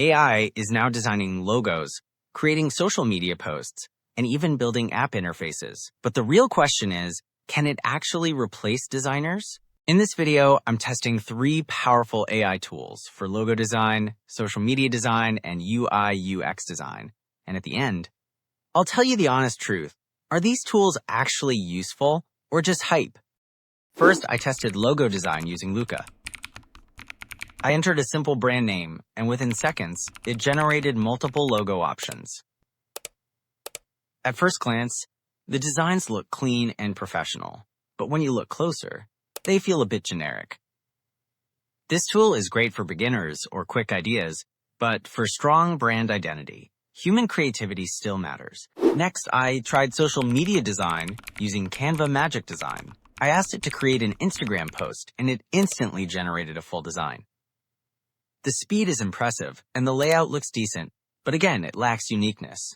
AI is now designing logos, creating social media posts, and even building app interfaces. But the real question is, can it actually replace designers? In this video, I'm testing 3 powerful AI tools for logo design, social media design, and UI/UX design. And at the end, I'll tell you the honest truth. Are these tools actually useful or just hype? First, I tested logo design using Luca. I entered a simple brand name, and within seconds, it generated multiple logo options. At first glance, the designs look clean and professional, but when you look closer, they feel a bit generic. This tool is great for beginners or quick ideas, but for strong brand identity, human creativity still matters. Next, I tried social media design using Canva Magic Design. I asked it to create an Instagram post, and it instantly generated a full design. The speed is impressive, and the layout looks decent, but again, it lacks uniqueness.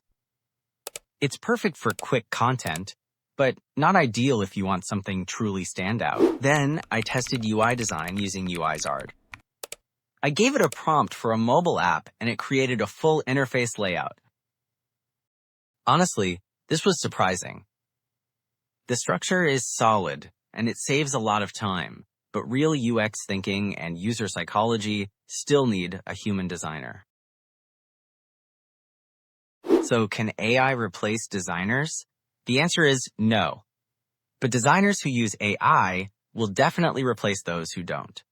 It's perfect for quick content, but not ideal if you want something truly standout. Then, I tested UI design using UiZard. I gave it a prompt for a mobile app, and it created a full interface layout. Honestly, this was surprising. The structure is solid, and it saves a lot of time, but real UX thinking and user psychology still need a human designer. So can AI replace designers? The answer is no. But designers who use AI will definitely replace those who don't.